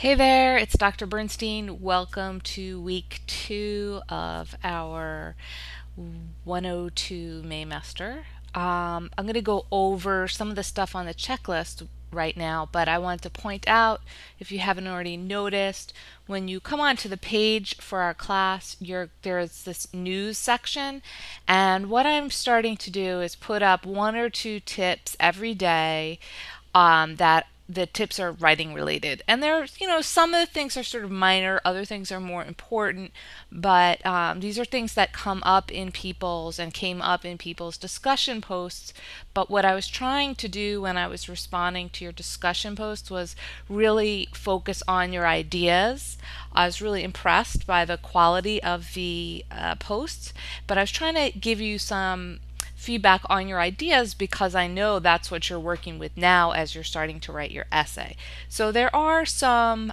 Hey there, it's Dr. Bernstein. Welcome to week 2 of our 102 Maymester. I'm going to go over some of the stuff on the checklist right now, but I want to point out, if you haven't already noticed, when you come onto the page for our class, there's this news section, and what I'm starting to do is put up one or two tips every day that the tips are writing related. And there's, some of the things are sort of minor, other things are more important, but these are things that come up in people's and came up in people's discussion posts. But what I was trying to do when I was responding to your discussion posts was really focus on your ideas. I was really impressed by the quality of the posts, but I was trying to give you some feedback on your ideas because I know that's what you're working with now as you're starting to write your essay. So there are some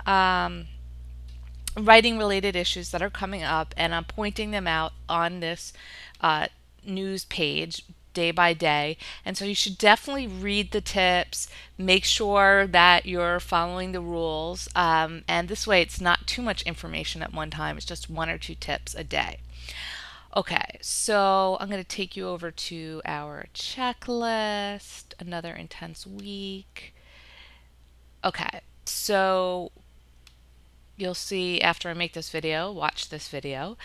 writing related issues that are coming up, and I'm pointing them out on this news page day by day. And so you should definitely read the tips, make sure that you're following the rules, and this way it's not too much information at one time, it's just one or two tips a day. Okay, so I'm going to take you over to our checklist, another intense week. Okay, so you'll see after I make this video, watch this video.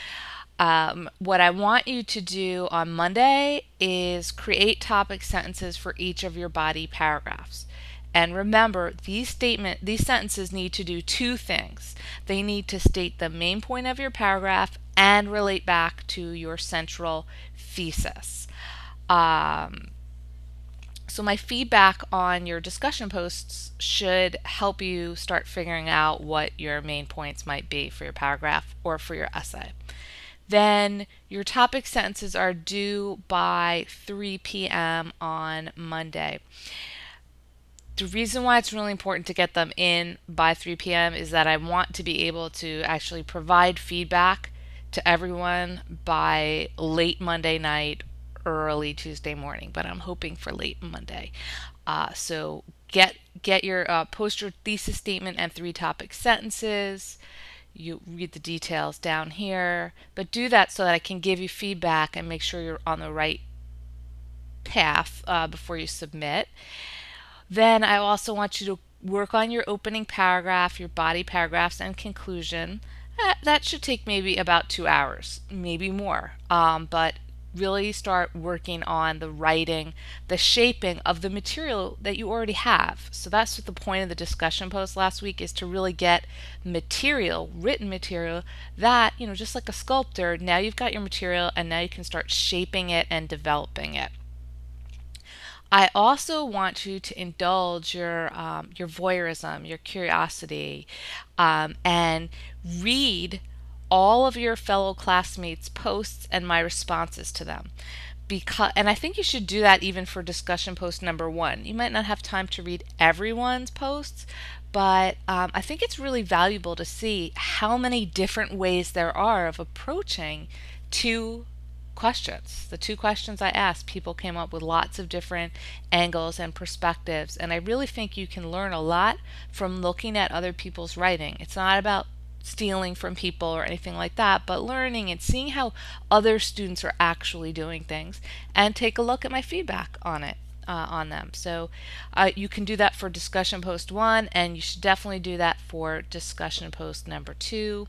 What I want you to do on Monday is create topic sentences for each of your body paragraphs. And remember, these sentences need to do two things. They need to state the main point of your paragraph and relate back to your central thesis. So my feedback on your discussion posts should help you start figuring out what your main points might be for your paragraph or for your essay. Then your topic sentences are due by 3 p.m. on Monday. The reason why it's really important to get them in by 3 p.m. is that I want to be able to actually provide feedback to everyone by late Monday night, early Tuesday morning, but I'm hoping for late Monday. So get your post your thesis statement and three topic sentences. You read the details down here, but do that so that I can give you feedback and make sure you're on the right path before you submit. Then I also want you to work on your opening paragraph, your body paragraphs, and conclusion. That should take maybe about 2 hours, maybe more. But really start working on the writing, the shaping of the material that you already have. So that's what the point of the discussion post last week is, to really get material, written material that, just like a sculptor, now you've got your material and now you can start shaping it and developing it. I also want you to indulge your voyeurism, your curiosity, and read all of your fellow classmates' posts and my responses to them. And I think you should do that even for discussion post number 1. You might not have time to read everyone's posts, but I think it's really valuable to see how many different ways there are of approaching two questions. The two questions I asked, people came up with lots of different angles and perspectives, and I really think you can learn a lot from looking at other people's writing. It's not about stealing from people or anything like that, but learning and seeing how other students are actually doing things, and take a look at my feedback on it. On them. So you can do that for discussion post 1, and you should definitely do that for discussion post number 2.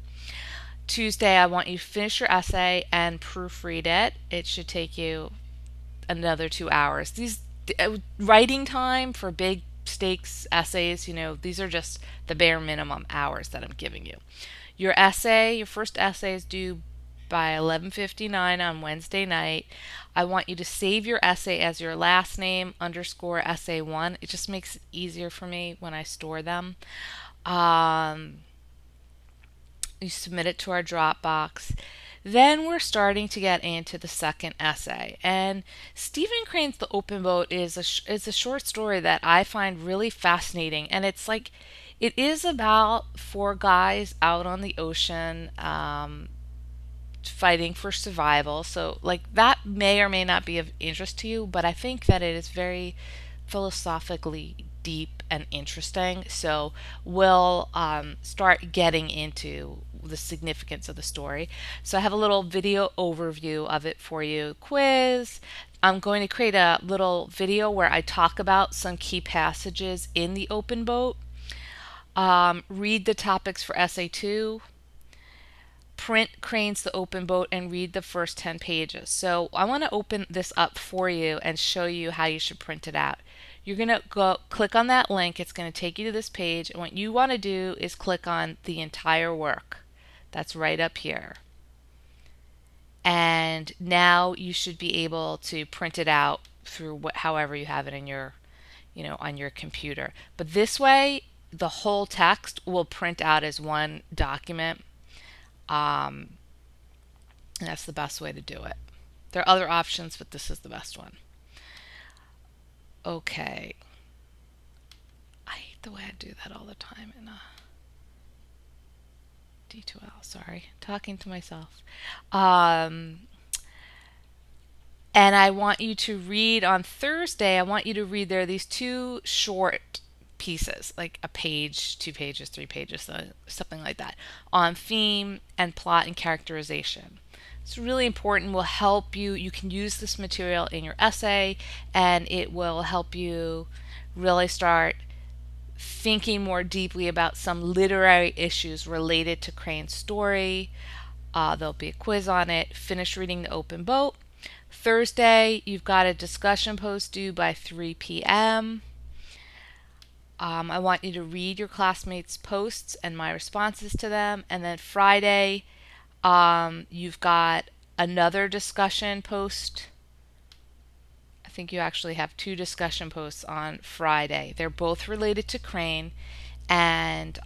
Tuesday, I want you to finish your essay and proofread it. It should take you another 2 hours. These writing time for big stakes essays, these are just the bare minimum hours that I'm giving you. Your first essay is due by 11:59 on Wednesday night. I want you to save your essay as your last name _ essay 1. It just makes it easier for me when I store them. You submit it to our Dropbox. Then we're starting to get into the second essay. And Stephen Crane's The Open Boat is a short story that I find really fascinating. And it's like, it is about 4 guys out on the ocean fighting for survival. So like that may or may not be of interest to you, but I think that it is very philosophically deep and interesting. So we'll start getting into the significance of the story. So I have a little video overview of it for you. Quiz. I'm going to create a little video where I talk about some key passages in the open boat. Read the topics for essay 2. Print Crane's The Open Boat and read the first 10 pages. So I want to open this up for you and show you how you should print it out. You're going to go click on that link. It's going to take you to this page. And what you want to do is click on the entire work. That's right up here. And now you should be able to print it out through however you have it in your, on your computer. But this way, the whole text will print out as one document. And that's the best way to do it. There are other options, but this is the best one. Okay. I hate the way I do that all the time in D2L. Sorry, talking to myself. And I want you to read on Thursday. I want you to read there are these 2 short pieces, like a page, 2 pages, 3 pages, something like that, on theme and plot and characterization. It's really important, will help you. You can use this material in your essay, and it will help you really start thinking more deeply about some literary issues related to Crane's story. There'll be a quiz on it. Finish reading The Open Boat. Thursday, you've got a discussion post due by 3 p.m. I want you to read your classmates' posts and my responses to them. And then Friday, you've got another discussion post. I think you actually have 2 discussion posts on Friday. They're both related to Crane, and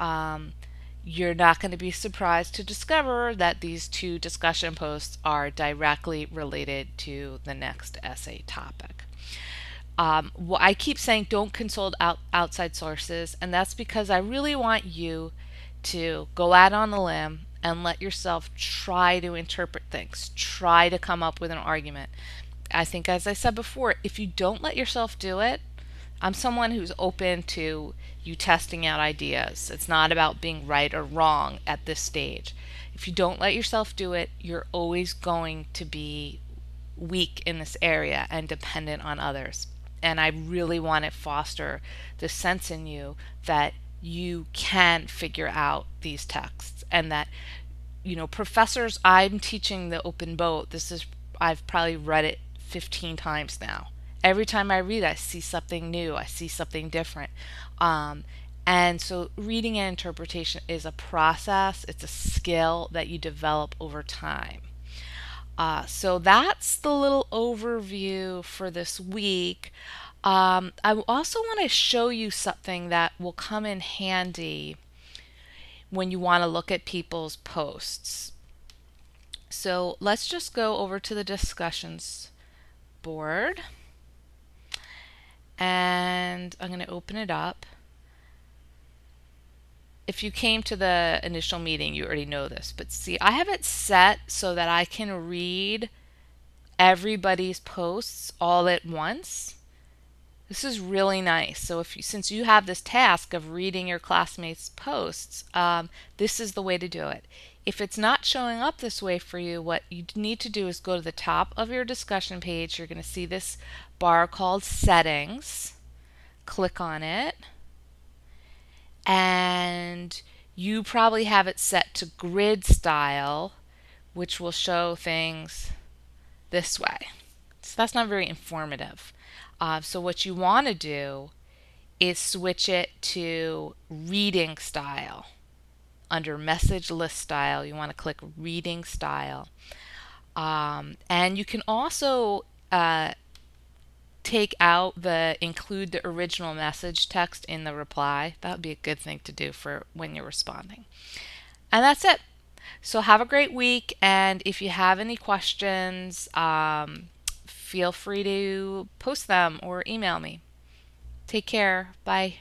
you're not going to be surprised to discover that these 2 discussion posts are directly related to the next essay topic. I keep saying don't consult outside sources, and that's because I really want you to go out on a limb and let yourself try to interpret things, try to come up with an argument. I think, as I said before, if you don't let yourself do it, I'm someone who's open to you testing out ideas. It's not about being right or wrong at this stage. If you don't let yourself do it, you're always going to be weak in this area and dependent on others. And I really want to foster the sense in you that you can figure out these texts, and that, professors, I'm teaching The Open Boat. I've probably read it 15 times now. Every time I read, I see something new. I see something different. And so reading and interpretation is a process. It's a skill that you develop over time. So that's the little overview for this week. I also want to show you something that will come in handy when you want to look at people's posts. So let's just go over to the discussions board, and I'm going to open it up. If you came to the initial meeting, you already know this, but see, I have it set so that I can read everybody's posts all at once. This is really nice. So since you have this task of reading your classmates' posts, this is the way to do it. If it's not showing up this way for you, what you need to do is go to the top of your discussion page. You're going to see this bar called Settings. Click on it. And you probably have it set to grid style, which will show things this way. So that's not very informative. So what you want to do is switch it to reading style. Under message list style, you want to click reading style. And you can also take out include the original message text in the reply. That would be a good thing to do for when you're responding. And that's it. So have a great week, and if you have any questions, feel free to post them or email me. Take care. Bye.